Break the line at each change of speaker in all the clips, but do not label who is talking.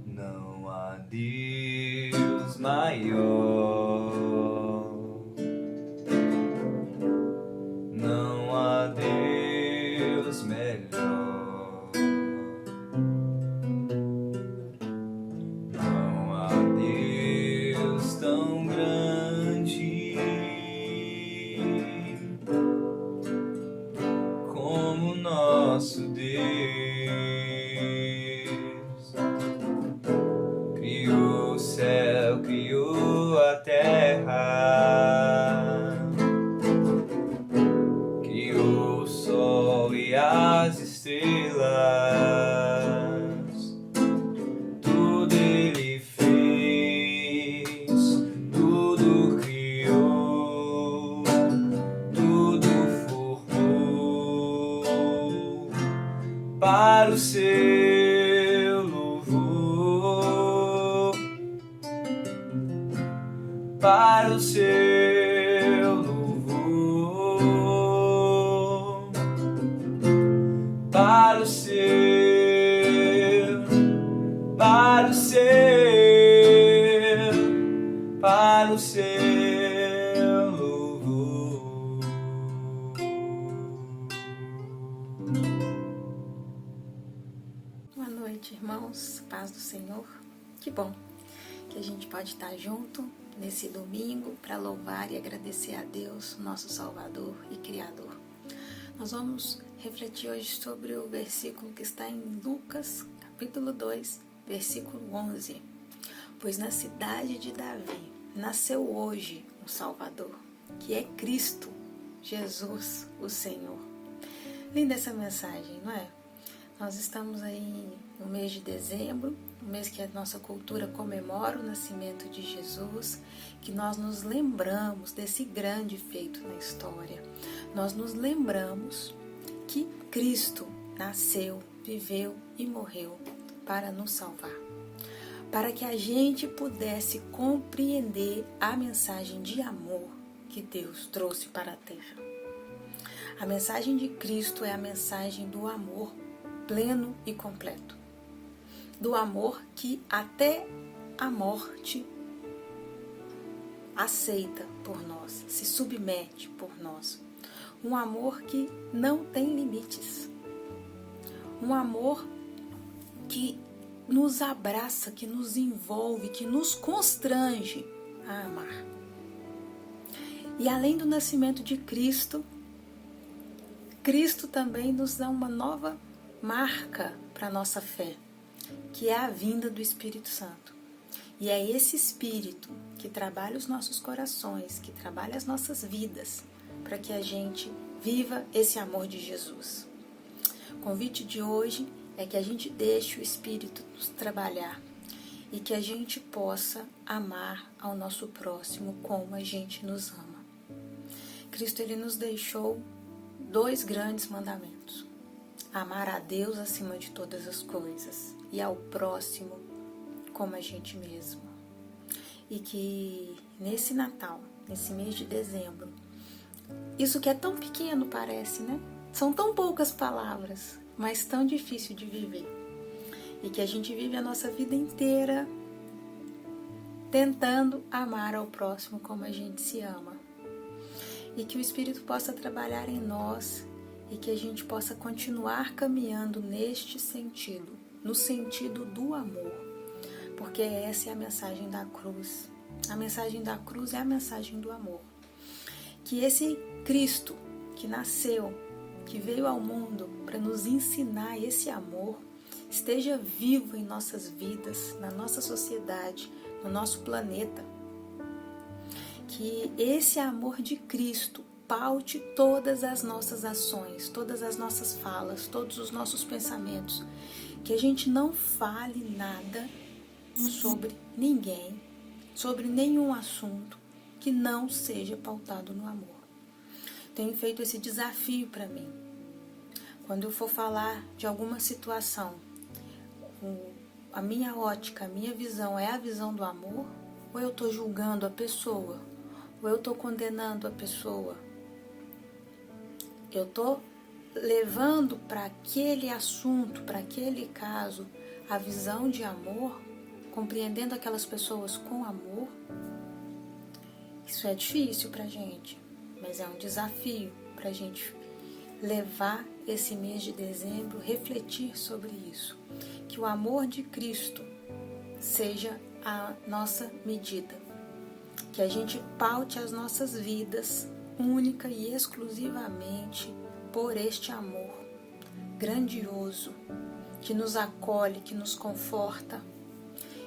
Não há Deus maior, não há Deus melhor, não há Deus tão grande como nosso Deus. Criou o céu, criou a terra, criou o sol e as estrelas. Tudo Ele fez, tudo criou, tudo formou para o seu louvor, para o seu louvor, para o seu, para o seu, para o seu louvor.
Boa noite, irmãos, paz do Senhor. Que bom que a gente pode estar junto nesse domingo para louvar e agradecer a Deus, nosso Salvador e Criador. Nós vamos refletir hoje sobre o versículo que está em Lucas, capítulo 2, versículo 11. Pois na cidade de Davi nasceu hoje um Salvador, que é Cristo, Jesus, o Senhor. Linda essa mensagem, não é? Nós estamos aí no mês de dezembro, no mês que a nossa cultura comemora o nascimento de Jesus, que nós nos lembramos desse grande feito na história. Nós nos lembramos que Cristo nasceu, viveu e morreu para nos salvar, para que a gente pudesse compreender a mensagem de amor que Deus trouxe para a terra. A mensagem de Cristo é a mensagem do amor pleno e completo, do amor que até a morte aceita por nós, se submete por nós, um amor que não tem limites, um amor que nos abraça, que nos envolve, que nos constrange a amar. E além do nascimento de Cristo, Cristo também nos dá uma nova marca para a nossa fé, que é a vinda do Espírito Santo. E é esse Espírito que trabalha os nossos corações, que trabalha as nossas vidas, para que a gente viva esse amor de Jesus. O convite de hoje é que a gente deixe o Espírito nos trabalhar e que a gente possa amar ao nosso próximo como a gente nos ama. Cristo, ele nos deixou 2 grandes mandamentos: amar a Deus acima de todas as coisas e ao próximo como a gente mesmo. E que nesse Natal, nesse mês de dezembro, isso que é tão pequeno parece, né? São tão poucas palavras, mas tão difícil de viver. E que a gente vive a nossa vida inteira tentando amar ao próximo como a gente se ama. E que o Espírito possa trabalhar em nós e que a gente possa continuar caminhando neste sentido, no sentido do amor, porque essa é a mensagem da cruz. A mensagem da cruz é a mensagem do amor. Que esse Cristo que nasceu, que veio ao mundo para nos ensinar esse amor, esteja vivo em nossas vidas, na nossa sociedade, no nosso planeta. Que esse amor de Cristo paute todas as nossas ações, todas as nossas falas, todos os nossos pensamentos. Que a gente não fale nada sobre ninguém, sobre nenhum assunto que não seja pautado no amor. Tenho feito esse desafio para mim. Quando eu for falar de alguma situação, a minha ótica, a minha visão é a visão do amor, ou eu estou julgando a pessoa, ou eu estou condenando a pessoa? Eu estou levando para aquele assunto, para aquele caso, a visão de amor, compreendendo aquelas pessoas com amor, isso é difícil pra gente, mas é um desafio pra gente levar esse mês de dezembro, refletir sobre isso. Que o amor de Cristo seja a nossa medida. Que a gente paute as nossas vidas única e exclusivamente por este amor grandioso, que nos acolhe, que nos conforta,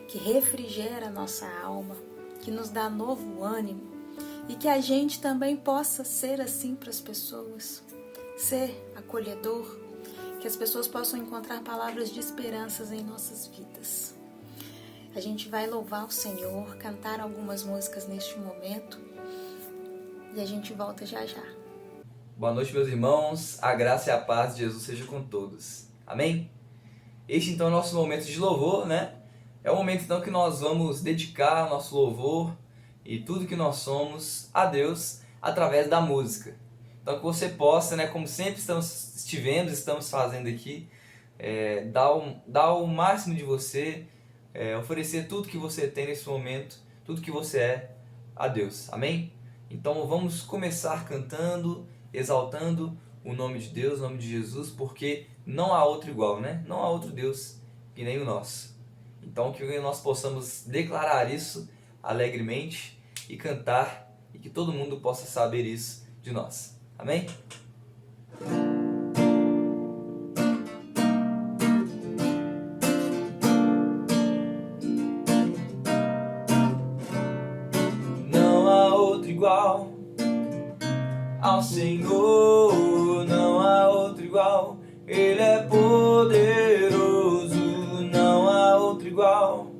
que refrigera a nossa alma, que nos dá novo ânimo e que a gente também possa ser assim para as pessoas, ser acolhedor, que as pessoas possam encontrar palavras de esperanças em nossas vidas. A gente vai louvar o Senhor, cantar algumas músicas neste momento e a gente volta já já.
Boa noite, meus irmãos. A graça e a paz de Jesus seja com todos. Amém? Este então é o nosso momento de louvor, né? É o momento então que nós vamos dedicar nosso louvor e tudo que nós somos a Deus através da música. Então que você possa, né, como sempre estamos fazendo aqui, dar o máximo de você, oferecer tudo que você tem nesse momento, tudo que você é a Deus. Amém? Então vamos começar cantando, exaltando o nome de Deus, o nome de Jesus, porque não há outro igual, né? Não há outro Deus que nem o nosso. Então que nós possamos declarar isso alegremente e cantar, e que todo mundo possa saber isso de nós. Amém? Não há outro igual ao Senhor, não há outro igual, Ele é poderoso, não há outro igual,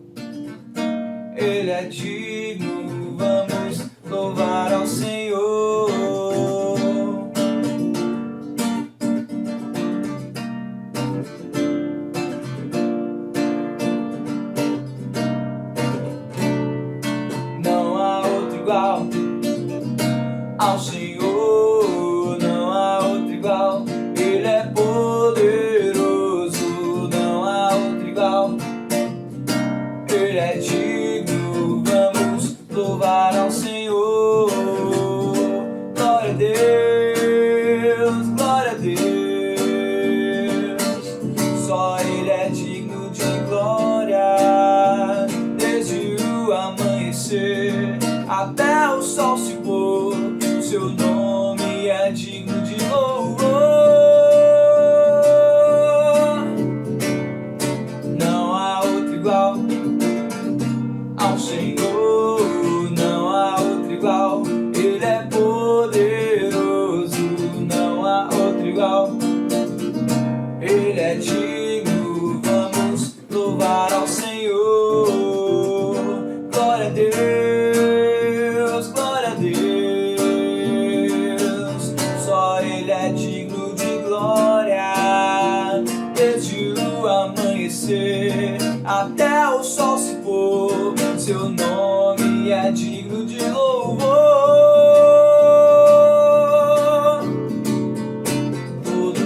Ele é digno, vamos louvar ao Senhor. Não há outro igual ao Senhor, não há outro igual, Ele é poderoso, não há outro igual, Ele é digno, vamos louvar ao Senhor. Glória a Deus, glória a Deus, só Ele é digno de glória, desde o amanhecer até o sol se pôr, o seu nome é digno de louvor. Não há outro igual ao Senhor, não há outro igual, Ele é poderoso, não há outro igual, Ele é digno, vamos louvar ao Senhor. Glória a Deus, glória a Deus, só Ele é digno de glória, desde o amanhecer até o sol se pôr, seu nome é digno de louvor. Todo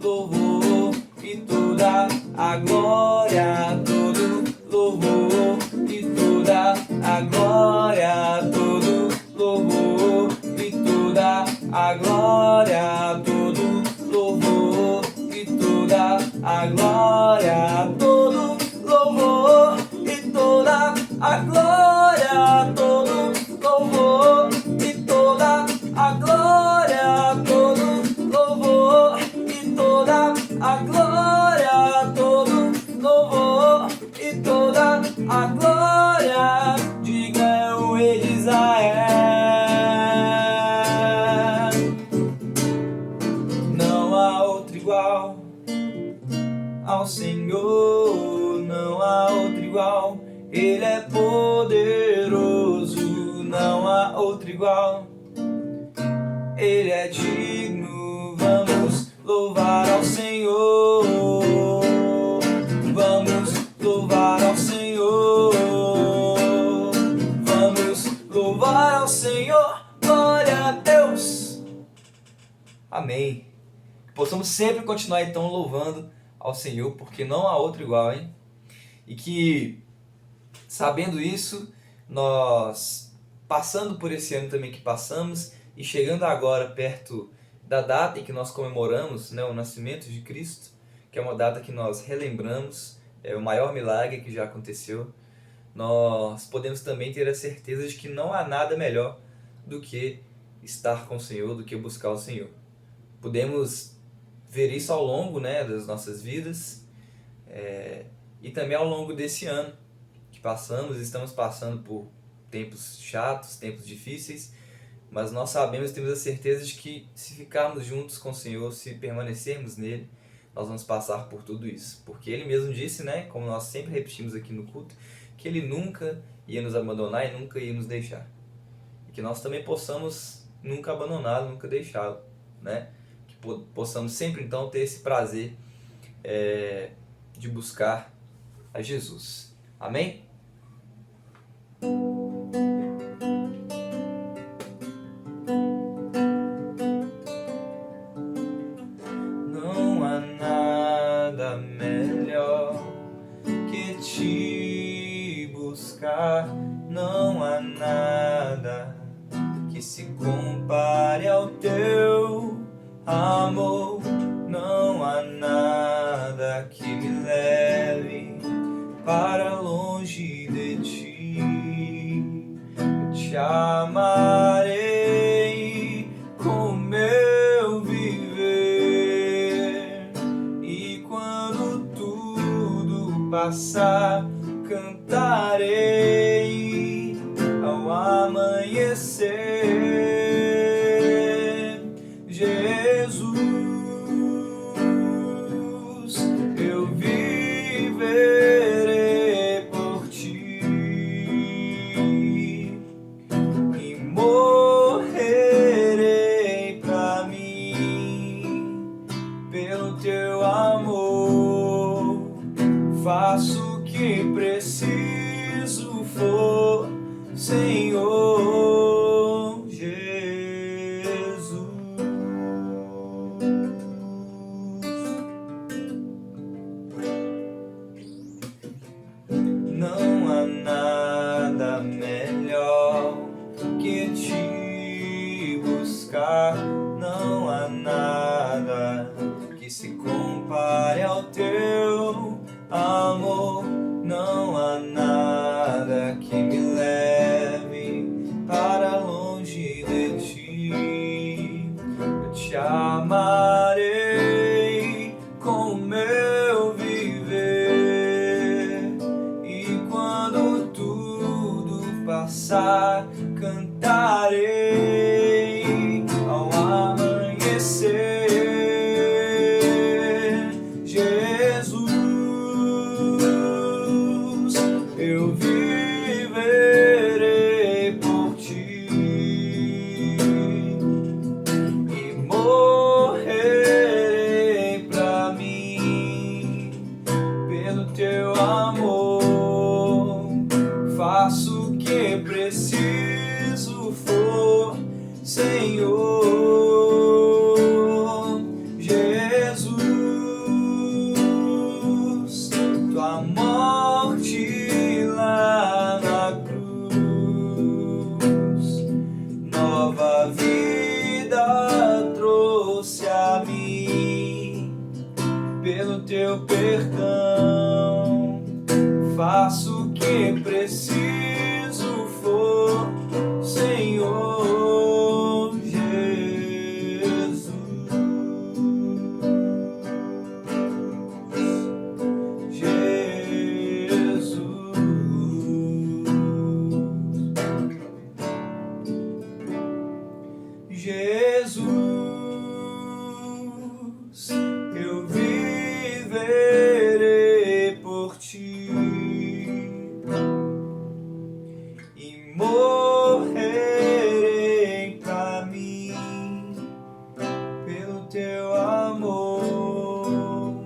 louvor e toda a glória, todo louvor e toda a glória, todo louvor e toda a glória, todo louvor e toda a glória, todo louvor e toda a glória, todo louvor e toda a glória, todo louvor e toda a glória, todo louvor e toda a glória, diga é o Rei de Israel. Não há outro igual ao Senhor, não há outro igual, Ele é poderoso, não há outro igual, Ele é digno, vamos louvar ao Senhor, vamos louvar ao Senhor, vamos louvar ao Senhor, glória a Deus. Amém. Que possamos sempre continuar então louvando ao Senhor, porque não há outro igual, hein? E que, sabendo isso, nós, passando por esse ano também que passamos e chegando agora perto da data em que nós comemoramos, né, o nascimento de Cristo, que é uma data que nós relembramos, é o maior milagre que já aconteceu, nós podemos também ter a certeza de que não há nada melhor do que estar com o Senhor, do que buscar o Senhor. Podemos ver isso ao longo, né, das nossas vidas, e também ao longo desse ano que estamos passando por tempos chatos, tempos difíceis, mas nós sabemos e temos a certeza de que se ficarmos juntos com o Senhor, se permanecermos nele, nós vamos passar por tudo isso. Porque Ele mesmo disse, né, como nós sempre repetimos aqui no culto, que Ele nunca ia nos abandonar e nunca ia nos deixar. E que nós também possamos nunca abandoná-lo, nunca deixá-lo, né? Que possamos sempre então ter esse prazer de buscar a Jesus. Amém? Não há nada melhor que te buscar, não há nada que se compare ao teu amor, não há nada que me leve para longe de ti. Eu te amarei com meu viver, e quando tudo passar, cantarei ao amanhecer. Jesus, eu viverei por ti e morrerei pra mim pelo teu amor. Faço o que preciso for, Senhor Jesus. Não há nada melhor que te buscar, não há nada que se compare ao teu amor, não há nada que me leve para longe de ti. Eu te amarei com meu viver, e quando tudo passar, cantarei ao amanhecer. Jesus, eu viverei por ti e morrerei pra mim pelo teu amor. Faço o que preciso for, Senhor Jesus. Tua morte lá na cruz, nova vida trouxe a mim pelo teu perdão. Faço o que preciso for, Senhor Jesus. Jesus, Jesus, eu viverei por ti e morrerei pra mim pelo teu amor.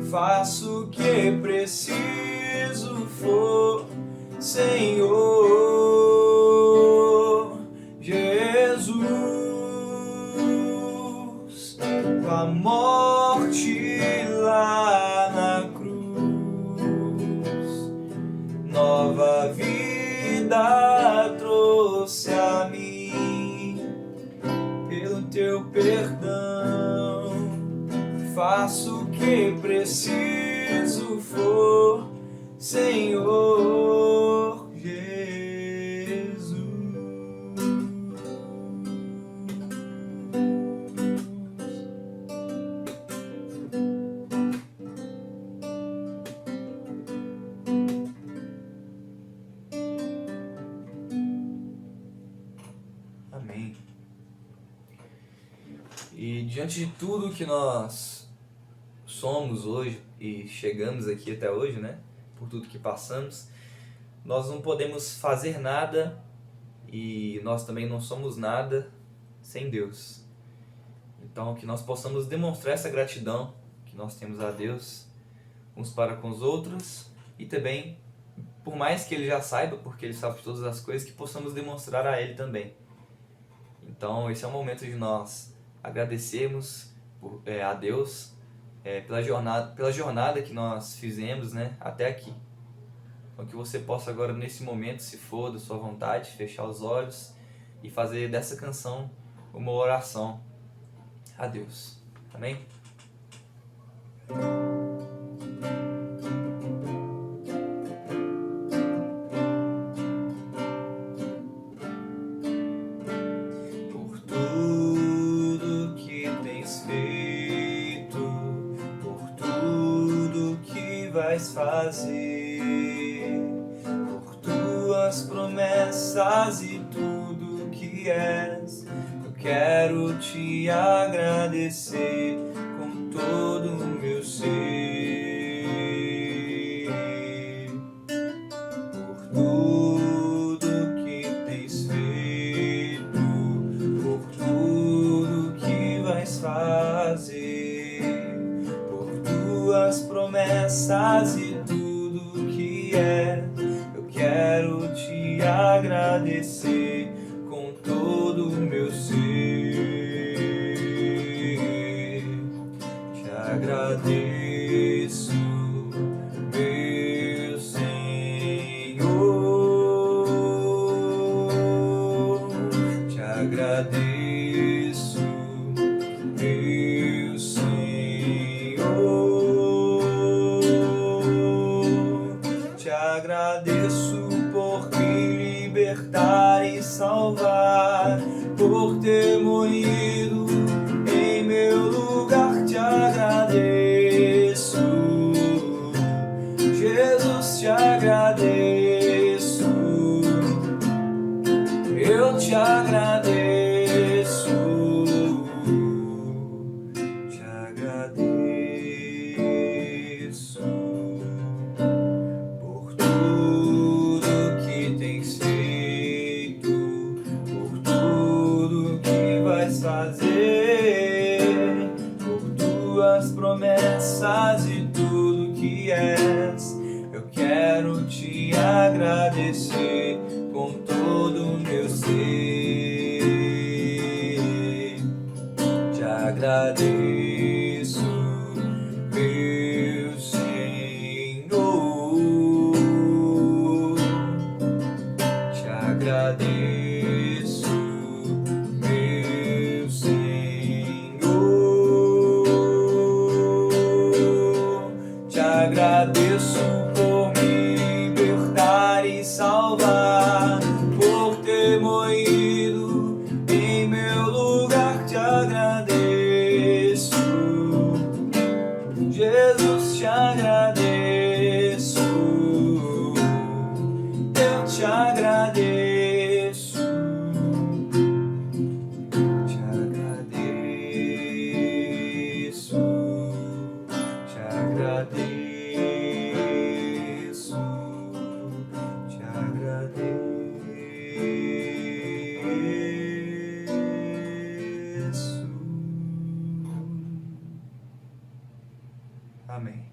Faço o que preciso for, Senhor Jesus. Tua morte lá na cruz, nova vida trouxe a mim. Pelo teu perdão, faço o que preciso for, Senhor Jesus. Amém. E diante de tudo que nós somos hoje e chegamos aqui até hoje, né? Por tudo que passamos, nós não podemos fazer nada e nós também não somos nada sem Deus. Então, que nós possamos demonstrar essa gratidão que nós temos a Deus uns para com os outros e também, por mais que Ele já saiba, porque Ele sabe de todas as coisas, que possamos demonstrar a Ele também. Então, esse é o momento de nós agradecermos a Deus pela jornada que nós fizemos, né, até aqui. Então, que você possa agora, nesse momento, se for da sua vontade, fechar os olhos e fazer dessa canção uma oração a Deus. Amém? Por tudo que tens feito, por tudo que vais fazer, por tuas promessas e tudo que és, eu quero te agradecer com todo o meu ser. Por tudo que tens feito, por tudo que vais fazer, por tuas promessas e tudo que és, eu quero te agradecer com todo o meu ser. Te agradeço, meu Senhor. Te agradeço, meu Senhor. Te agradeço por me libertar e salvar, por ter morrido em meu lugar. Te agradeço, Jesus, te agradeço, eu te agradeço, te agradeço por tudo que tens feito, por tudo que vais fazer, por tuas promessas e tudo que és, eu quero te agradecer com todo o meu ser. Te agradeço, meu Senhor. Te agradeço, meu Senhor. Te agradeço por me libertar e salvar, por ter morrido em meu lugar. Te agradeço, Jesus, te agradeço, eu te agradeço, te agradeço, te agradeço, te agradeço. Amém.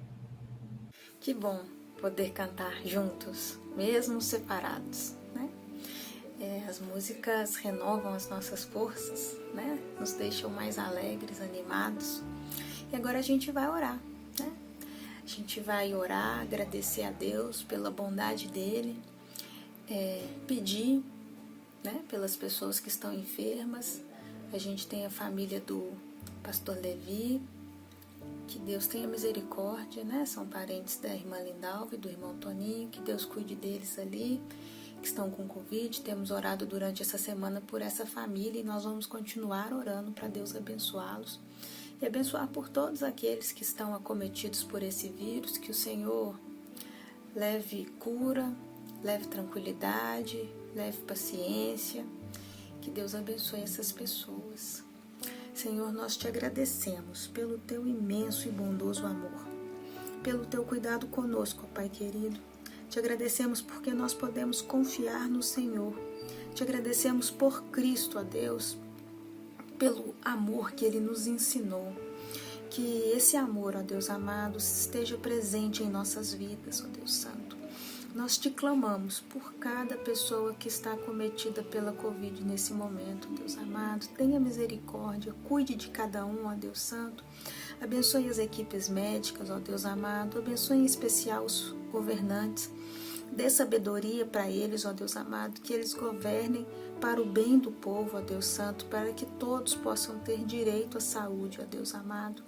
Que bom poder cantar juntos, mesmo separados, né? As músicas renovam as nossas forças, né? Nos deixam mais alegres, animados. E agora a gente vai orar, né? gente vai orar, agradecer a Deus pela bondade dele, pedir, né, pelas pessoas que estão enfermas. A gente tem a família do pastor Levi, que Deus tenha misericórdia, né? São parentes da irmã Lindalva e do irmão Toninho, que Deus cuide deles ali, que estão com Covid. Temos orado durante essa semana por essa família e nós vamos continuar orando para Deus abençoá-los e abençoar por todos aqueles que estão acometidos por esse vírus, que o Senhor leve cura, leve tranquilidade, leve paciência, que Deus abençoe essas pessoas. Senhor, nós te agradecemos pelo teu imenso e bondoso amor, pelo teu cuidado conosco, ó Pai querido. Te agradecemos porque nós podemos confiar no Senhor. Te agradecemos por Cristo, ó Deus, pelo amor que Ele nos ensinou. Que esse amor, ó Deus amado, esteja presente em nossas vidas, ó Deus Santo. Nós te clamamos por cada pessoa que está acometida pela Covid nesse momento, Deus amado. Tenha misericórdia, cuide de cada um, ó Deus Santo. Abençoe as equipes médicas, ó Deus amado. Abençoe em especial os governantes. Dê sabedoria para eles, ó Deus amado, que eles governem para o bem do povo, ó Deus Santo, para que todos possam ter direito à saúde, ó Deus amado.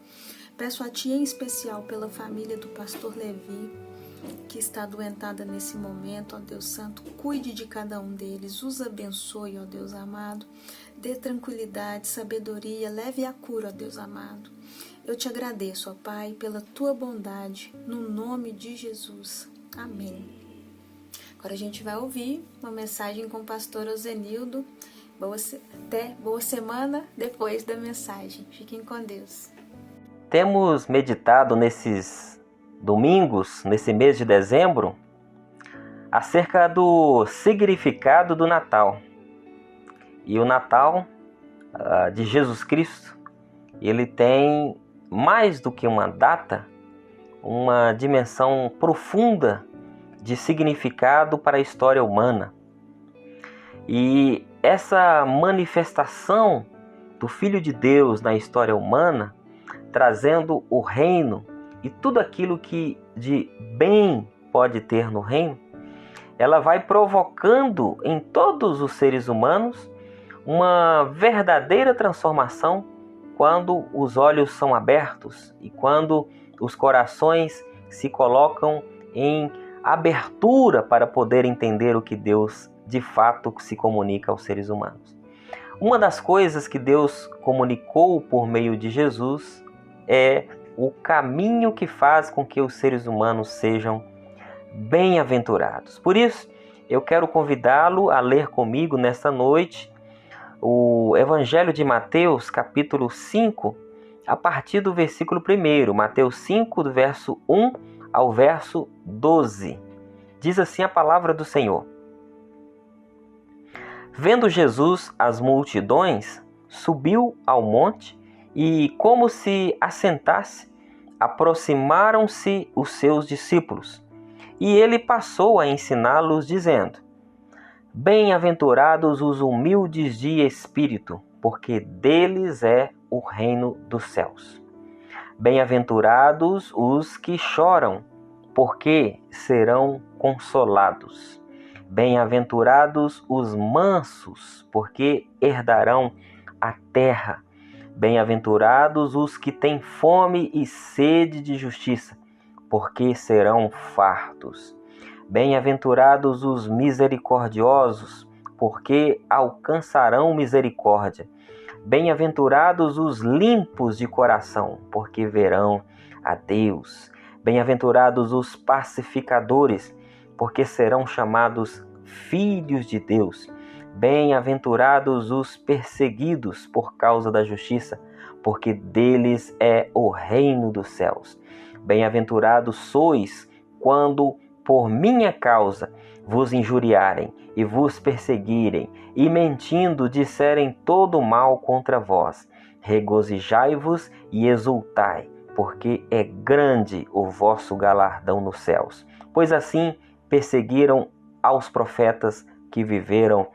Peço a Ti em especial pela família do pastor Levi, que está adoentada nesse momento, ó Deus Santo. Cuide de cada um deles, os abençoe, ó Deus amado. Dê tranquilidade, sabedoria, leve a cura, ó Deus amado. Eu te agradeço, ó Pai, pela Tua bondade, no nome de Jesus. Amém. Agora a gente vai ouvir uma mensagem com o pastor Ozenildo. Boa semana depois da mensagem. Fiquem com Deus.
Temos meditado nesses domingos, nesse mês de dezembro, acerca do significado do Natal. E o Natal de Jesus Cristo, ele tem mais do que uma data, uma dimensão profunda de significado para a história humana. E essa manifestação do Filho de Deus na história humana, trazendo o reino e tudo aquilo que de bem pode ter no reino, ela vai provocando em todos os seres humanos uma verdadeira transformação quando os olhos são abertos e quando os corações se colocam em abertura para poder entender o que Deus de fato se comunica aos seres humanos. Uma das coisas que Deus comunicou por meio de Jesus é o caminho que faz com que os seres humanos sejam bem-aventurados. Por isso, eu quero convidá-lo a ler comigo nesta noite o Evangelho de Mateus, capítulo 5, a partir do versículo 1. Mateus 5, do verso 1 ao verso 12. Diz assim a palavra do Senhor. Vendo Jesus as multidões, subiu ao monte e, como se assentasse, aproximaram-se os seus discípulos. E ele passou a ensiná-los, dizendo: Bem-aventurados os humildes de espírito, porque deles é o reino dos céus. Bem-aventurados os que choram, porque serão consolados. Bem-aventurados os mansos, porque herdarão a terra. Bem-aventurados os que têm fome e sede de justiça, porque serão fartos. Bem-aventurados os misericordiosos, porque alcançarão misericórdia. Bem-aventurados os limpos de coração, porque verão a Deus. Bem-aventurados os pacificadores, porque serão chamados filhos de Deus. Bem-aventurados os perseguidos por causa da justiça, porque deles é o reino dos céus. Bem-aventurados sois quando por minha causa vos injuriarem e vos perseguirem, e mentindo disserem todo mal contra vós. Regozijai-vos e exultai, porque é grande o vosso galardão nos céus. Pois assim perseguiram aos profetas que viveram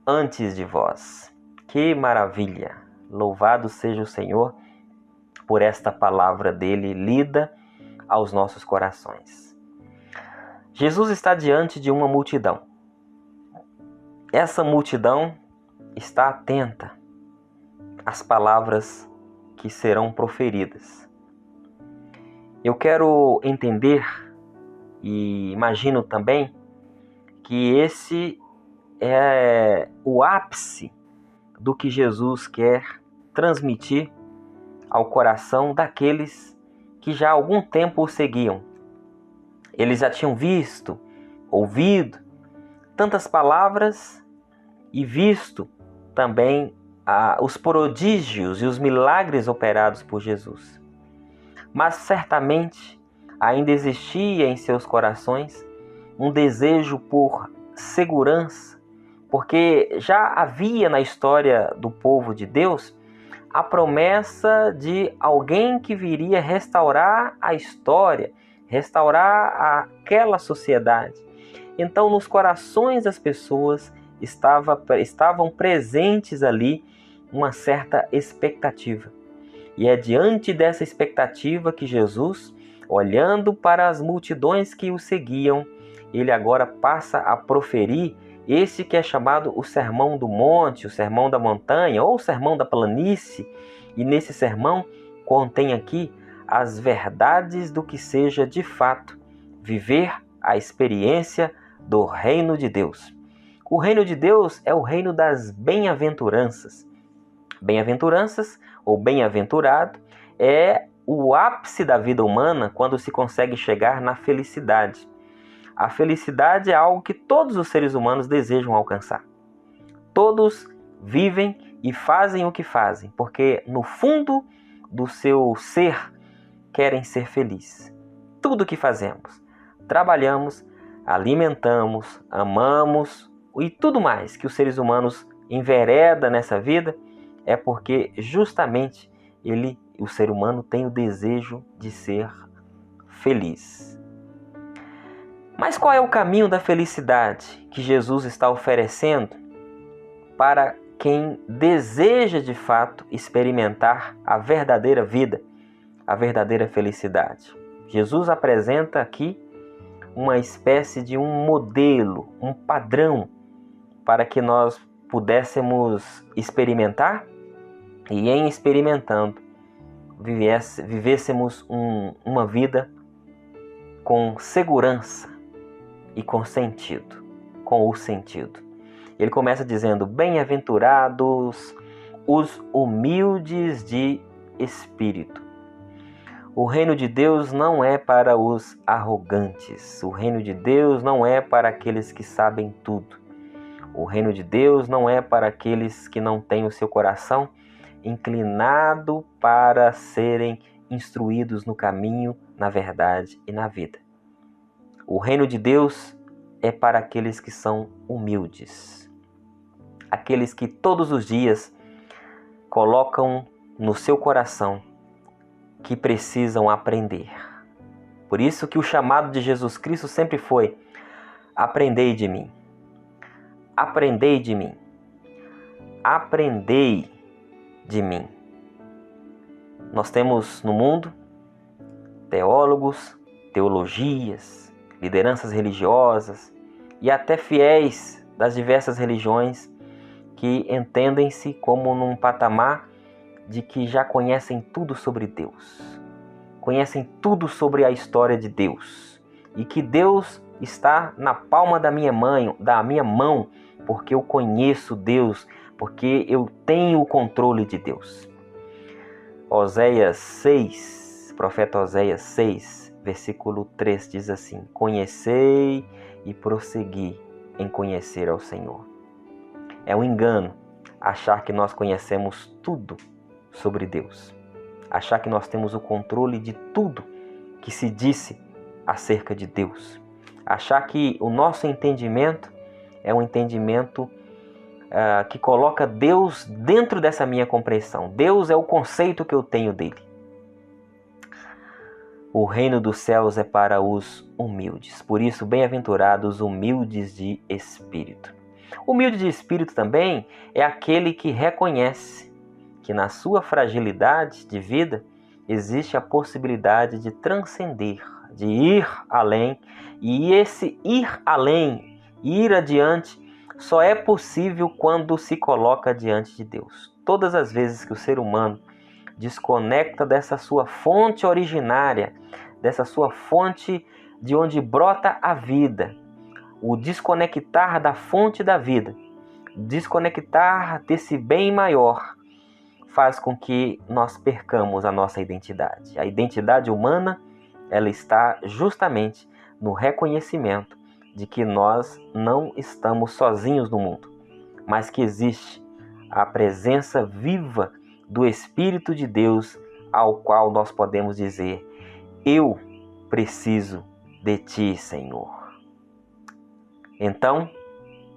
antes de vós. Que maravilha! Louvado seja o Senhor por esta palavra dele lida aos nossos corações. Jesus está diante de uma multidão. Essa multidão está atenta às palavras que serão proferidas. Eu quero entender e imagino também que esse é o ápice do que Jesus quer transmitir ao coração daqueles que já há algum tempo o seguiam. Eles já tinham visto, ouvido tantas palavras e visto também os prodígios e os milagres operados por Jesus. Mas certamente ainda existia em seus corações um desejo por segurança, porque já havia na história do povo de Deus a promessa de alguém que viria restaurar a história, restaurar aquela sociedade. Então, nos corações das pessoas estavam presentes ali uma certa expectativa. E é diante dessa expectativa que Jesus, olhando para as multidões que o seguiam, ele agora passa a proferir esse que é chamado o Sermão do Monte, o Sermão da Montanha ou o Sermão da Planície. E nesse sermão contém aqui as verdades do que seja de fato viver a experiência do reino de Deus. O reino de Deus é o reino das bem-aventuranças. Bem-aventuranças ou bem-aventurado é o ápice da vida humana quando se consegue chegar na felicidade. A felicidade é algo que todos os seres humanos desejam alcançar. Todos vivem e fazem o que fazem, porque no fundo do seu ser querem ser felizes. Tudo o que fazemos, trabalhamos, alimentamos, amamos e tudo mais que os seres humanos envereda nessa vida é porque justamente o ser humano tem o desejo de ser feliz. Mas qual é o caminho da felicidade que Jesus está oferecendo para quem deseja de fato experimentar a verdadeira vida, a verdadeira felicidade? Jesus apresenta aqui uma espécie de um modelo, um padrão para que nós pudéssemos experimentar e em experimentando vivêssemos uma vida com segurança e com sentido, com o sentido. Ele começa dizendo: bem-aventurados os humildes de espírito. O reino de Deus não é para os arrogantes. O reino de Deus não é para aqueles que sabem tudo. O reino de Deus não é para aqueles que não têm o seu coração inclinado para serem instruídos no caminho, na verdade e na vida. O reino de Deus é para aqueles que são humildes. Aqueles que todos os dias colocam no seu coração que precisam aprender. Por isso que o chamado de Jesus Cristo sempre foi: aprendei de mim. Aprendei de mim. Aprendei de mim. Nós temos no mundo teólogos, teologias, lideranças religiosas e até fiéis das diversas religiões que entendem-se como num patamar de que já conhecem tudo sobre Deus, conhecem tudo sobre a história de Deus e que Deus está na palma da minha mão, porque eu conheço Deus, porque eu tenho o controle de Deus. Oséias 6, profeta Oséias 6, versículo 3 diz assim: conhecei e prossegui em conhecer ao Senhor. É um engano achar que nós conhecemos tudo sobre Deus, achar que nós temos o controle de tudo que se disse acerca de Deus, achar que o nosso entendimento é um entendimento que coloca Deus dentro dessa minha compreensão. Deus é o conceito que eu tenho dele. O reino dos céus é para os humildes. Por isso, bem-aventurados humildes de espírito. Humilde de espírito também é aquele que reconhece que na sua fragilidade de vida existe a possibilidade de transcender, de ir além, e esse ir além, ir adiante, só é possível quando se coloca diante de Deus. Todas as vezes que o ser humano desconecta dessa sua fonte originária, dessa sua fonte de onde brota a vida, o desconectar da fonte da vida, desconectar desse bem maior, faz com que nós percamos a nossa identidade. A identidade humana, ela está justamente no reconhecimento de que nós não estamos sozinhos no mundo, mas que existe a presença viva do Espírito de Deus, ao qual nós podemos dizer: eu preciso de ti, Senhor. Então,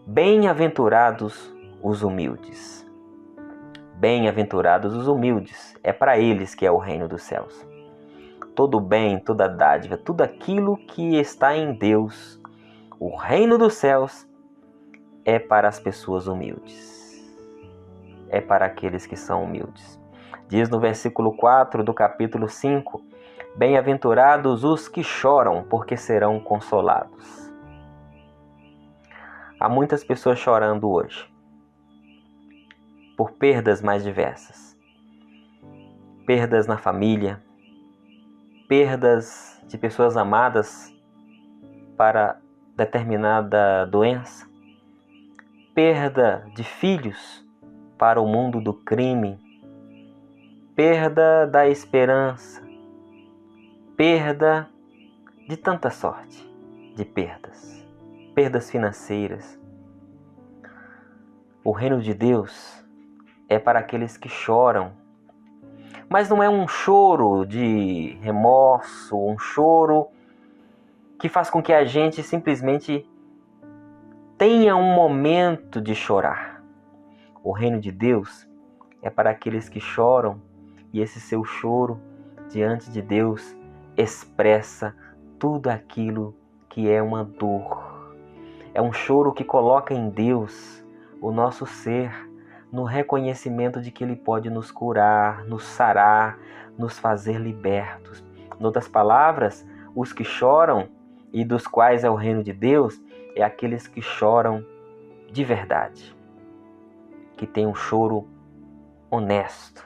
bem-aventurados os humildes. Bem-aventurados os humildes, é para eles que é o reino dos céus. Todo bem, toda dádiva, tudo aquilo que está em Deus, o reino dos céus, é para as pessoas humildes. É para aqueles que são humildes. Diz no versículo 4 do capítulo 5, bem-aventurados os que choram, porque serão consolados. Há muitas pessoas chorando hoje, por perdas mais diversas. Perdas na família, perdas de pessoas amadas para determinada doença, perda de filhos para o mundo do crime, perda da esperança, perda de tanta sorte de perdas financeiras. O reino de Deus é para aqueles que choram, mas não é um choro de remorso, um choro que faz com que a gente simplesmente tenha um momento de chorar. O reino de Deus é para aqueles que choram, e esse seu choro diante de Deus expressa tudo aquilo que é uma dor. É um choro que coloca em Deus o nosso ser no reconhecimento de que Ele pode nos curar, nos sarar, nos fazer libertos. Em outras palavras, os que choram e dos quais é o reino de Deus é aqueles que choram de verdade, que tem um choro honesto,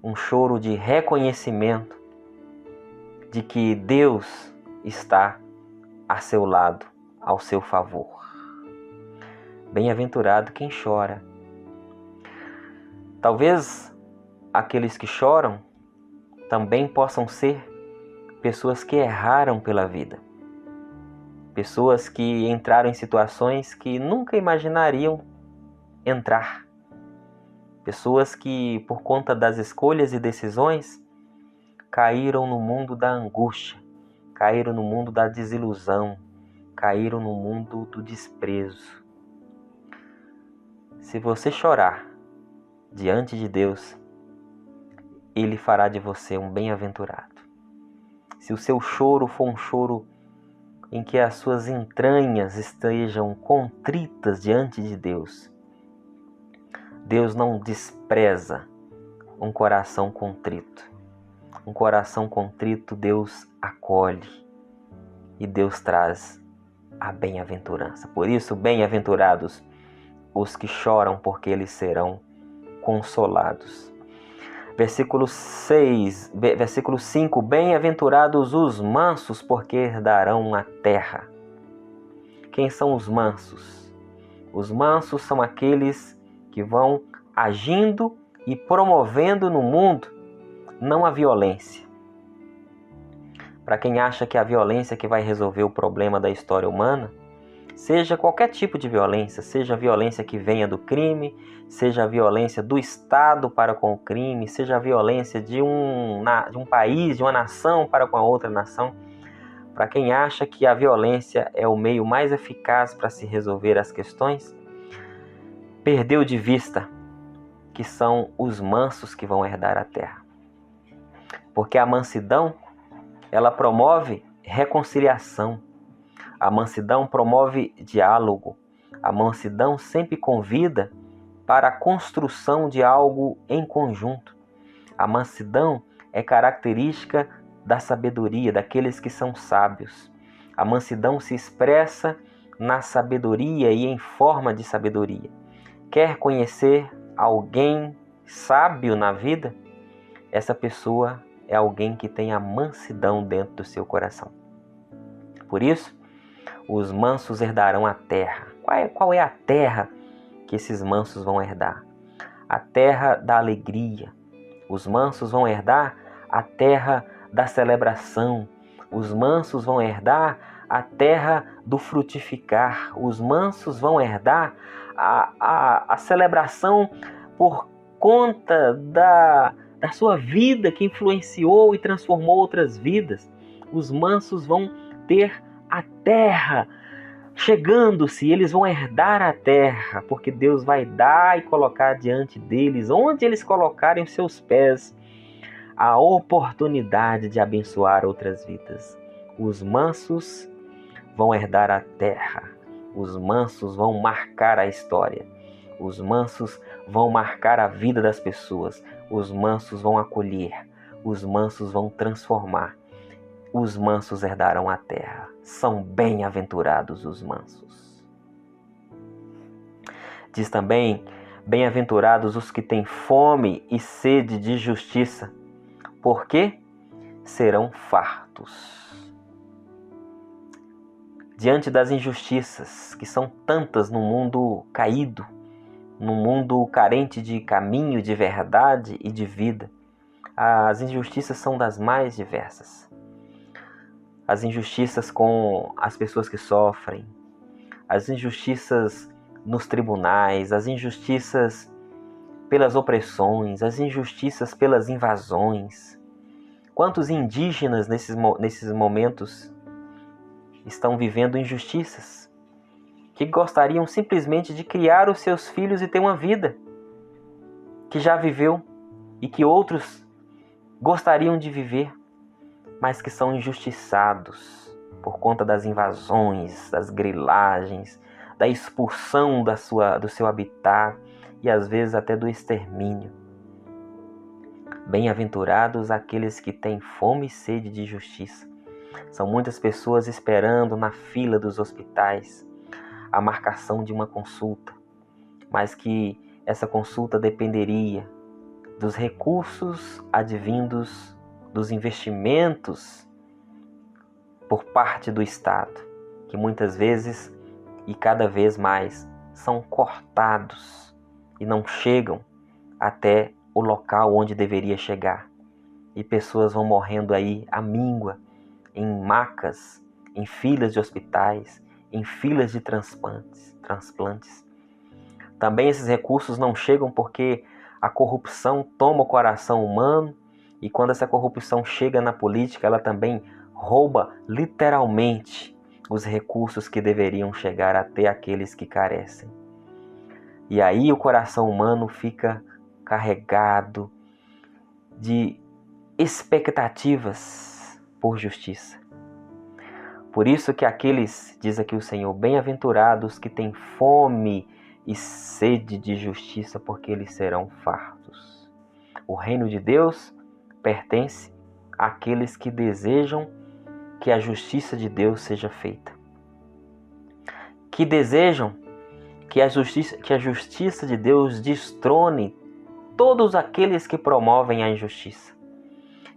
um choro de reconhecimento de que Deus está a seu lado, ao seu favor. Bem-aventurado quem chora. Talvez aqueles que choram também possam ser pessoas que erraram pela vida, pessoas que entraram em situações que nunca imaginariam entrar, pessoas que, por conta das escolhas e decisões, caíram no mundo da angústia, caíram no mundo da desilusão, caíram no mundo do desprezo. Se você chorar diante de Deus, Ele fará de você um bem-aventurado. Se o seu choro for um choro em que as suas entranhas estejam contritas diante de Deus, Deus não despreza um coração contrito. Um coração contrito Deus acolhe e Deus traz a bem-aventurança. Por isso, bem-aventurados os que choram, porque eles serão consolados. Versículo 5, bem-aventurados os mansos, porque herdarão a terra. Quem são os mansos? Os mansos são aqueles que vão agindo e promovendo no mundo não a violência. Para quem acha que a violência que vai resolver o problema da história humana, seja qualquer tipo de violência, seja a violência que venha do crime, seja a violência do Estado para com o crime, seja a violência de um país, de uma nação para com a outra nação. Para quem acha que a violência é o meio mais eficaz para se resolver as questões, perdeu de vista que são os mansos que vão herdar a terra. Porque a mansidão, ela promove reconciliação. A mansidão promove diálogo. A mansidão sempre convida para a construção de algo em conjunto. A mansidão é característica da sabedoria, daqueles que são sábios. A mansidão se expressa na sabedoria e em forma de sabedoria. Quer conhecer alguém sábio na vida? Essa pessoa é alguém que tem a mansidão dentro do seu coração. Por isso, os mansos herdarão a terra. Qual é a terra que esses mansos vão herdar? A terra da alegria. Os mansos vão herdar a terra da celebração. Os mansos vão herdar a terra do frutificar. Os mansos vão herdar a celebração por conta da sua vida que influenciou e transformou outras vidas. Os mansos vão ter a terra chegando-se, eles vão herdar a terra, porque Deus vai dar e colocar diante deles, onde eles colocarem os seus pés, a oportunidade de abençoar outras vidas. Os mansos vão herdar a terra, os mansos vão marcar a história, os mansos vão marcar a vida das pessoas, os mansos vão acolher, os mansos vão transformar. Os mansos herdarão a terra. São bem-aventurados os mansos. Diz também, bem-aventurados os que têm fome e sede de justiça, porque serão fartos. Diante das injustiças, que são tantas no mundo caído, no mundo carente de caminho, de verdade e de vida, as injustiças são das mais diversas. As injustiças com as pessoas que sofrem, as injustiças nos tribunais, as injustiças pelas opressões, as injustiças pelas invasões. Quantos indígenas nesses momentos estão vivendo injustiças, que gostariam simplesmente de criar os seus filhos e ter uma vida que já viveu e que outros gostariam de viver, mas que são injustiçados por conta das invasões, das grilagens, da expulsão do seu habitat e às vezes até do extermínio. Bem-aventurados aqueles que têm fome e sede de justiça. São muitas pessoas esperando na fila dos hospitais a marcação de uma consulta, mas que essa consulta dependeria dos recursos advindos dos investimentos por parte do Estado, que muitas vezes e cada vez mais são cortados e não chegam até o local onde deveria chegar. E pessoas vão morrendo aí à míngua, em macas, em filas de hospitais, em filas de transplantes. Também esses recursos não chegam porque a corrupção toma o coração humano, e quando essa corrupção chega na política, ela também rouba literalmente os recursos que deveriam chegar até aqueles que carecem. E aí o coração humano fica carregado de expectativas por justiça. Por isso que aqueles, diz aqui o Senhor, bem-aventurados que têm fome e sede de justiça, porque eles serão fartos. O reino de Deus pertence àqueles que desejam que a justiça de Deus seja feita. Que desejam que a justiça de Deus destrone todos aqueles que promovem a injustiça.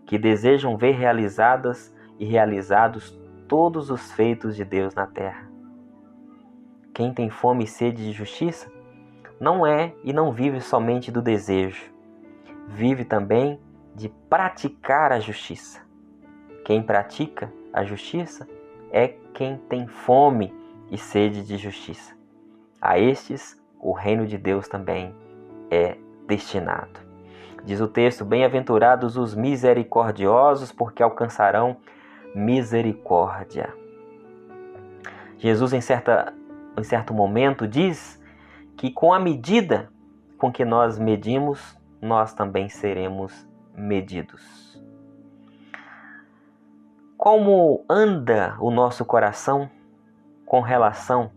Que desejam ver realizadas e realizados todos os feitos de Deus na terra. Quem tem fome e sede de justiça não é e não vive somente do desejo. Vive também de praticar a justiça. Quem pratica a justiça é quem tem fome e sede de justiça. A estes, o reino de Deus também é destinado. Diz o texto, bem-aventurados os misericordiosos, porque alcançarão misericórdia. Jesus, em certo momento, diz que com a medida com que nós medimos, nós também seremos medidos. Como anda o nosso coração com relação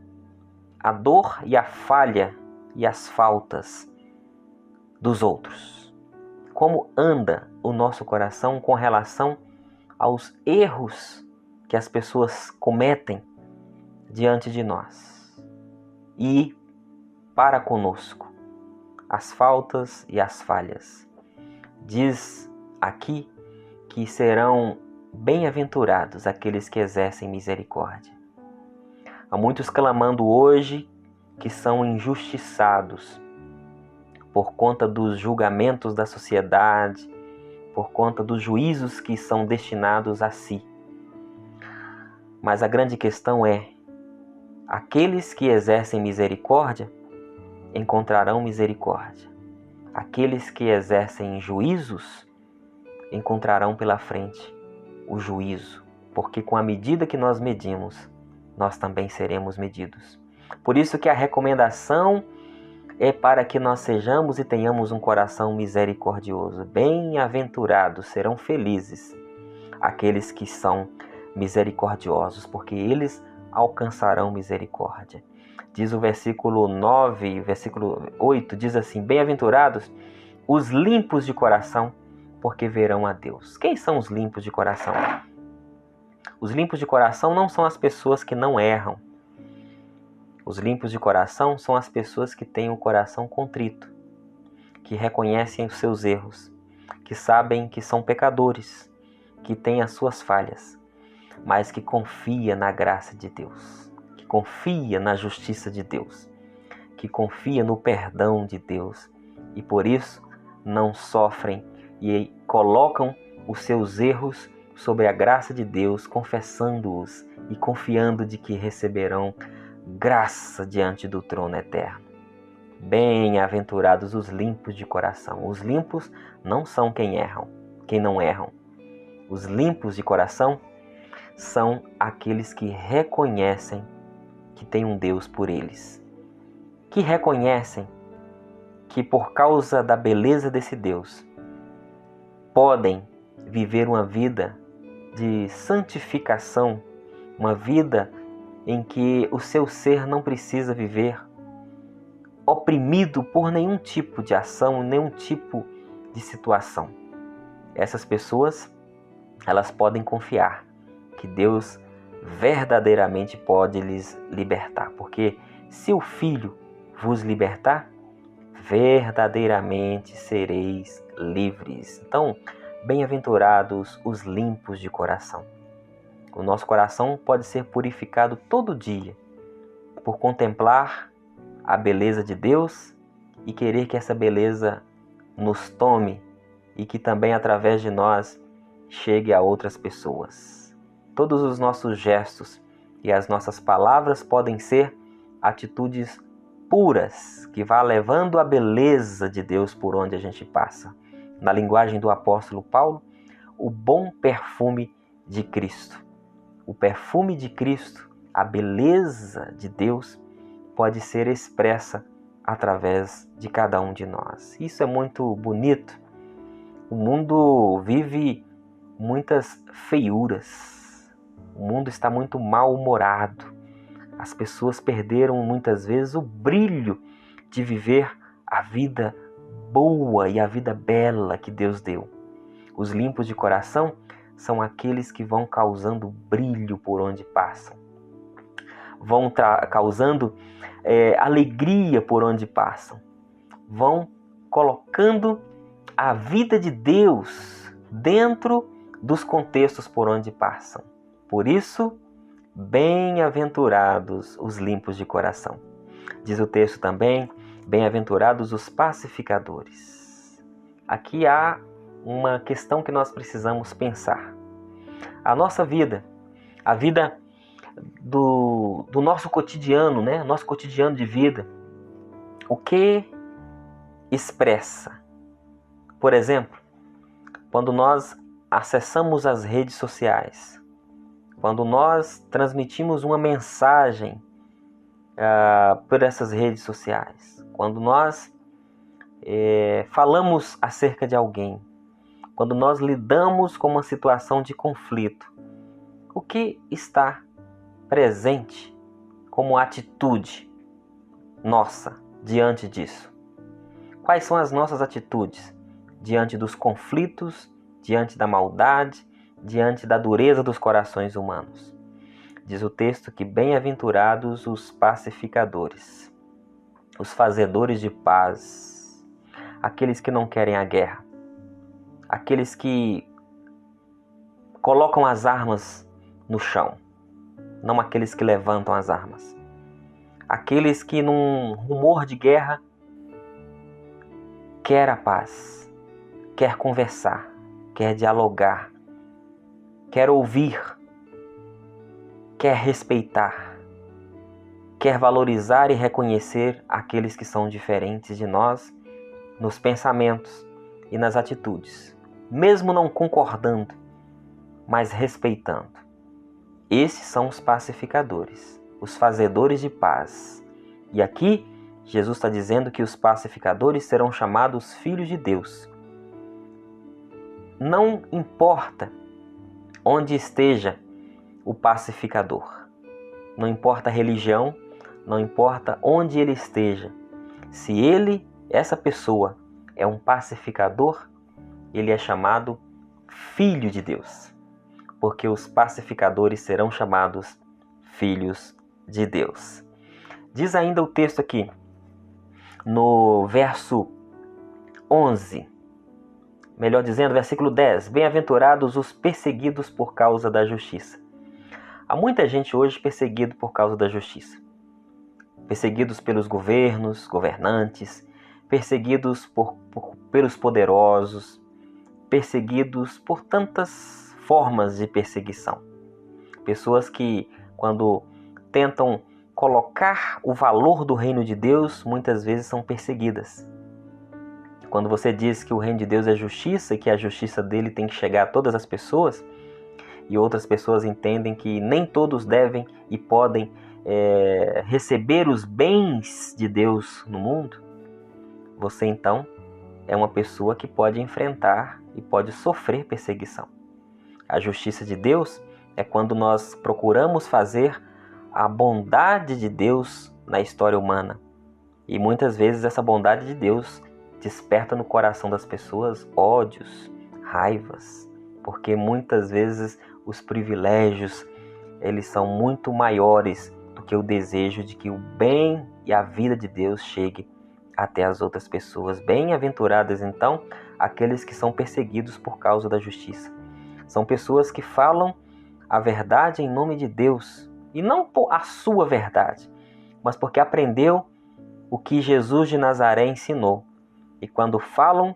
à dor e à falha e às faltas dos outros? como anda o nosso coração com relação aos erros que as pessoas cometem diante de nós e para conosco, as faltas e as falhas. Diz aqui que serão bem-aventurados aqueles que exercem misericórdia. Há muitos clamando hoje que são injustiçados por conta dos julgamentos da sociedade, por conta dos juízos que são destinados a si. Mas a grande questão é: aqueles que exercem misericórdia encontrarão misericórdia. Aqueles que exercem juízos encontrarão pela frente o juízo, porque com a medida que nós medimos, nós também seremos medidos. Por isso que a recomendação é para que nós sejamos e tenhamos um coração misericordioso. Bem-aventurados, serão felizes aqueles que são misericordiosos, porque eles alcançarão misericórdia. Diz o versículo 9, versículo 8, diz assim: bem-aventurados os limpos de coração, porque verão a Deus. Quem são os limpos de coração? Os limpos de coração não são as pessoas que não erram. Os limpos de coração são as pessoas que têm o coração contrito, que reconhecem os seus erros, que sabem que são pecadores, que têm as suas falhas, mas que confia na graça de Deus, que confia na justiça de Deus, que confia no perdão de Deus e por isso não sofrem e colocam os seus erros sobre a graça de Deus, confessando-os e confiando de que receberão graça diante do trono eterno. Bem-aventurados os limpos de coração. Os limpos não são quem não erram. Os limpos de coração são aqueles que reconhecem que tem um Deus por eles, que reconhecem que por causa da beleza desse Deus podem viver uma vida de santificação, uma vida em que o seu ser não precisa viver oprimido por nenhum tipo de ação, nenhum tipo de situação. Essas pessoas, elas podem confiar que Deus verdadeiramente pode lhes libertar, porque se o Filho vos libertar, verdadeiramente sereis livres. Então, bem-aventurados os limpos de coração. O nosso coração pode ser purificado todo dia por contemplar a beleza de Deus e querer que essa beleza nos tome e que também através de nós chegue a outras pessoas. Todos os nossos gestos e as nossas palavras podem ser atitudes puras que vá levando a beleza de Deus por onde a gente passa. Na linguagem do apóstolo Paulo, o bom perfume de Cristo. O perfume de Cristo, a beleza de Deus, pode ser expressa através de cada um de nós. Isso é muito bonito. O mundo vive muitas feiuras. O mundo está muito mal-humorado. As pessoas perderam muitas vezes o brilho de viver a vida boa e a vida bela que Deus deu. Os limpos de coração são aqueles que vão causando brilho por onde passam. Vão causando alegria por onde passam. Vão colocando a vida de Deus dentro dos contextos por onde passam. Por isso, bem-aventurados os limpos de coração. Diz o texto também, bem-aventurados os pacificadores. Aqui há uma questão que nós precisamos pensar. A nossa vida, a vida do nosso cotidiano, né? Nosso cotidiano de vida, o que expressa? Por exemplo, quando nós acessamos as redes sociais, quando nós transmitimos uma mensagem por essas redes sociais, quando nós falamos acerca de alguém, quando nós lidamos com uma situação de conflito, o que está presente como atitude nossa diante disso? Quais são as nossas atitudes diante dos conflitos, diante da maldade, diante da dureza dos corações humanos. Diz o texto que bem-aventurados os pacificadores, os fazedores de paz, aqueles que não querem a guerra, aqueles que colocam as armas no chão, não aqueles que levantam as armas. Aqueles que num rumor de guerra quer a paz, quer conversar, quer dialogar, quer ouvir, quer respeitar, quer valorizar e reconhecer aqueles que são diferentes de nós nos pensamentos e nas atitudes, mesmo não concordando, mas respeitando. Esses são os pacificadores, os fazedores de paz. E aqui Jesus está dizendo que os pacificadores serão chamados filhos de Deus. Não importa onde esteja o pacificador, não importa a religião, não importa onde ele esteja, se ele, essa pessoa, é um pacificador, ele é chamado filho de Deus, porque os pacificadores serão chamados filhos de Deus. Diz ainda o texto aqui, no verso 11, melhor dizendo, versículo 10, bem-aventurados os perseguidos por causa da justiça. Há muita gente hoje perseguida por causa da justiça. Perseguidos pelos governos, governantes, perseguidos pelos poderosos, perseguidos por tantas formas de perseguição. Pessoas que, quando tentam colocar o valor do reino de Deus, muitas vezes são perseguidas. Quando você diz que o reino de Deus é justiça e que a justiça dele tem que chegar a todas as pessoas, e outras pessoas entendem que nem todos devem e podem receber os bens de Deus no mundo, você então é uma pessoa que pode enfrentar e pode sofrer perseguição. A justiça de Deus é quando nós procuramos fazer a bondade de Deus na história humana. E muitas vezes essa bondade de Deus desperta no coração das pessoas ódios, raivas, porque muitas vezes os privilégios, eles são muito maiores do que o desejo de que o bem e a vida de Deus chegue até as outras pessoas. Bem-aventuradas, então, aqueles que são perseguidos por causa da justiça. São pessoas que falam a verdade em nome de Deus, e não por a sua verdade, mas porque aprendeu o que Jesus de Nazaré ensinou. E quando falam,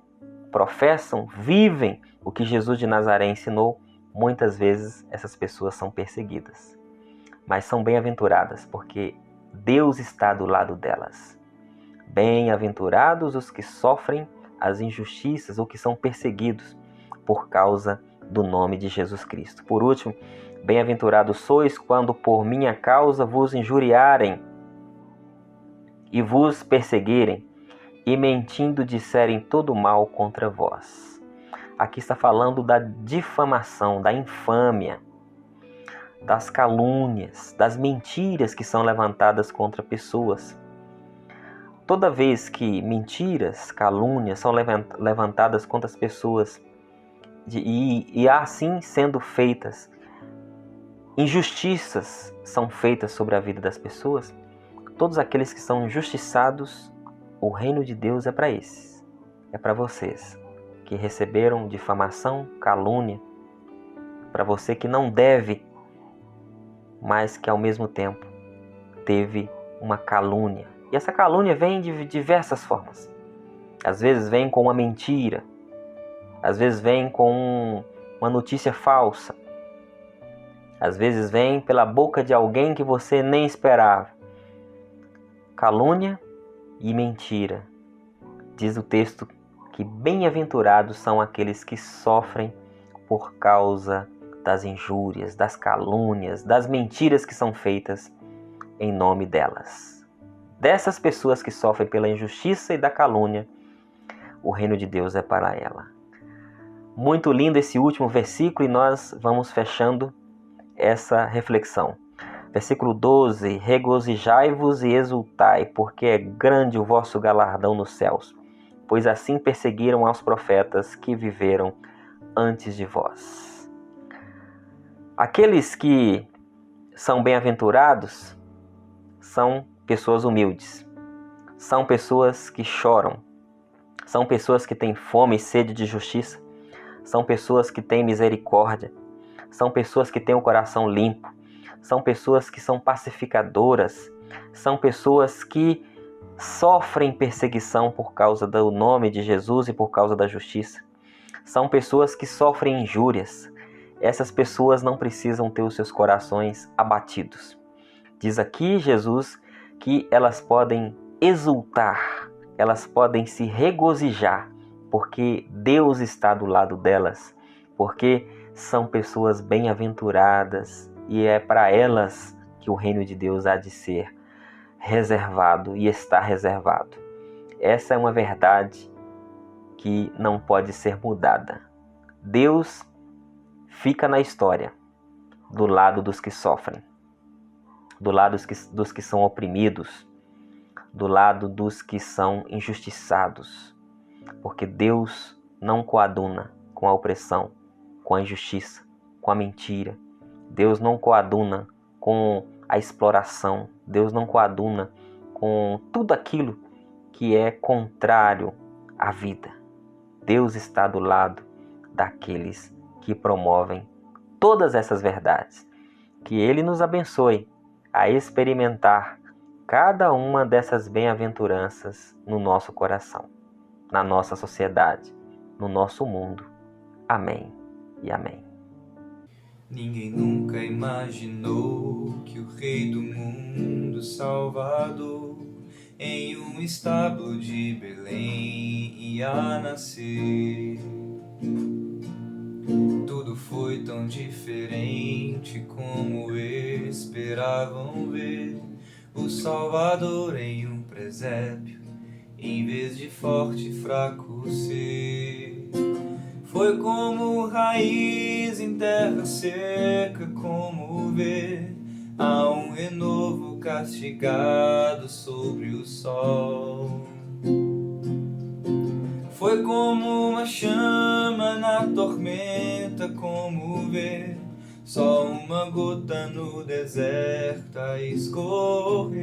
professam, vivem o que Jesus de Nazaré ensinou, muitas vezes essas pessoas são perseguidas. Mas são bem-aventuradas, porque Deus está do lado delas. Bem-aventurados os que sofrem as injustiças ou que são perseguidos por causa do nome de Jesus Cristo. Por último, bem-aventurados sois quando por minha causa vos injuriarem e vos perseguirem e mentindo disserem todo mal contra vós. Aqui está falando da difamação, da infâmia, das calúnias, das mentiras que são levantadas contra pessoas. Toda vez que mentiras, calúnias são levantadas contra as pessoas e assim sendo feitas, injustiças são feitas sobre a vida das pessoas, todos aqueles que são injustiçados, o reino de Deus é para esses, é para vocês que receberam difamação, calúnia, para você que não deve, mas que ao mesmo tempo teve uma calúnia. E essa calúnia vem de diversas formas. Às vezes vem com uma mentira, às vezes vem com uma notícia falsa, às vezes vem pela boca de alguém que você nem esperava. Calúnia e mentira. Diz o texto que bem-aventurados são aqueles que sofrem por causa das injúrias, das calúnias, das mentiras que são feitas em nome delas. Dessas pessoas que sofrem pela injustiça e da calúnia, o reino de Deus é para ela. Muito lindo esse último versículo e nós vamos fechando essa reflexão. Versículo 12, regozijai-vos e exultai, porque é grande o vosso galardão nos céus, pois assim perseguiram aos profetas que viveram antes de vós. Aqueles que são bem-aventurados são pessoas humildes, são pessoas que choram, são pessoas que têm fome e sede de justiça, são pessoas que têm misericórdia, são pessoas que têm o coração limpo, são pessoas que são pacificadoras, são pessoas que sofrem perseguição por causa do nome de Jesus e por causa da justiça. São pessoas que sofrem injúrias. Essas pessoas não precisam ter os seus corações abatidos. Diz aqui Jesus que elas podem exultar, elas podem se regozijar, porque Deus está do lado delas, porque são pessoas bem-aventuradas e é para elas que o reino de Deus há de ser reservado e está reservado. Essa é uma verdade que não pode ser mudada. Deus fica na história do lado dos que sofrem, do lado dos que são oprimidos, do lado dos que são injustiçados, porque Deus não coaduna com a opressão, com a injustiça, com a mentira. Deus não coaduna com a exploração. Deus não coaduna com tudo aquilo que é contrário à vida. Deus está do lado daqueles que promovem todas essas verdades. Que Ele nos abençoe a experimentar cada uma dessas bem-aventuranças no nosso coração, na nossa sociedade, no nosso mundo. Amém e amém.
Ninguém nunca imaginou que o Rei do mundo, Salvador, em um estábulo de Belém ia nascer. Tudo foi tão diferente como esperavam ver o Salvador em um presépio, em vez de forte e fraco ser. Foi como raiz em terra seca, como ver a um renovo castigado sobre o sol. Foi como uma chama na tormenta, como ver só uma gota no deserto a escorrer.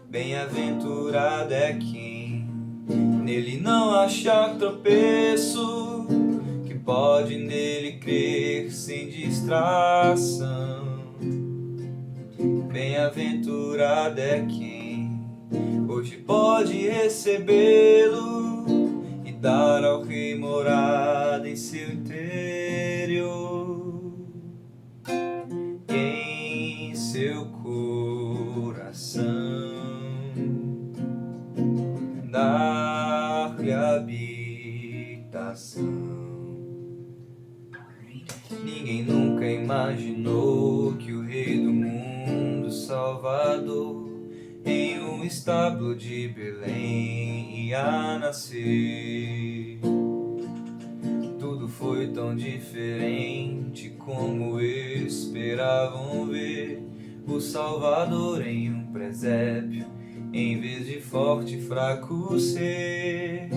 Bem-aventurado é quem nele não achar tropeço, que pode nele crer sem distração. Bem-aventurado é quem hoje pode recebê-lo e dar ao Rei morada em seu interior. Em seu coração dar-lhe habitação. Ninguém nunca imaginou que o Rei do mundo, Salvador, em um estábulo de Belém ia nascer. Tudo foi tão diferente como esperavam ver o Salvador em um presépio, em vez de forte e fraco ser.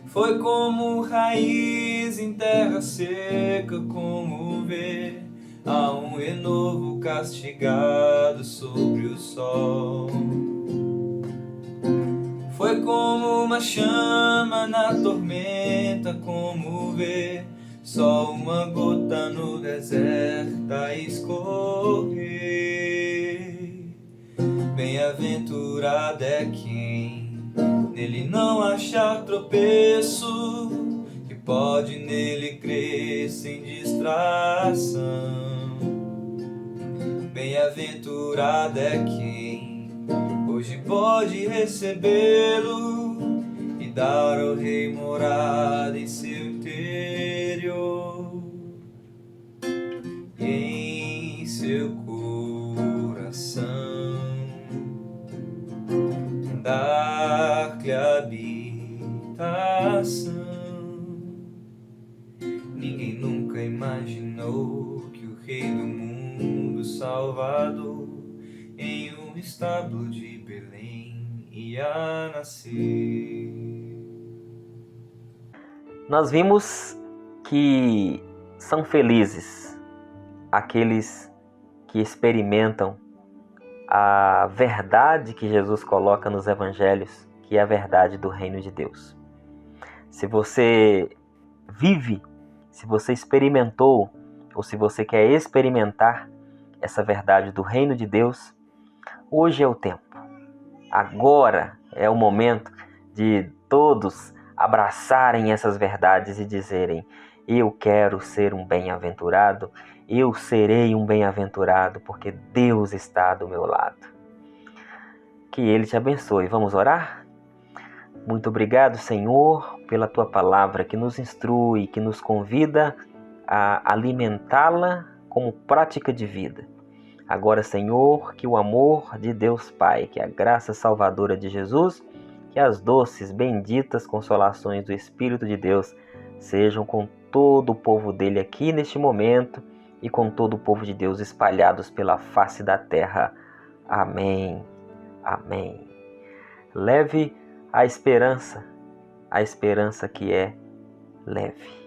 Foi como raiz em terra seca, como ver a um renovo castigado sobre o sol. Foi como uma chama na tormenta, como ver só uma gota no deserto a escorrer. Bem-aventurado é quem nele não achar tropeço, que pode nele crer sem distração. Bem-aventurado é quem hoje pode recebê-lo e dar ao Rei morada em seu interior. E em seu coração dar-lhe habitação. Ninguém nunca imaginou que o Rei do mundo, Salvador, em um estábulo de Belém ia nascer.
Nós vimos que são felizes aqueles que experimentam a verdade que Jesus coloca nos evangelhos, que é a verdade do reino de Deus. Se você vive, se você experimentou, ou se você quer experimentar essa verdade do reino de Deus, hoje é o tempo. Agora é o momento de todos abraçarem essas verdades e dizerem: eu quero ser um bem-aventurado, eu serei um bem-aventurado, porque Deus está do meu lado. Que Ele te abençoe. Vamos orar? Muito obrigado, Senhor, pela Tua palavra que nos instrui, que nos convida a alimentá-la como prática de vida. Agora, Senhor, que o amor de Deus Pai, que a graça salvadora de Jesus, que as doces, benditas consolações do Espírito de Deus sejam com todo o povo dele aqui neste momento e com todo o povo de Deus espalhados pela face da terra. Amém. Amém. Leve a esperança que é leve.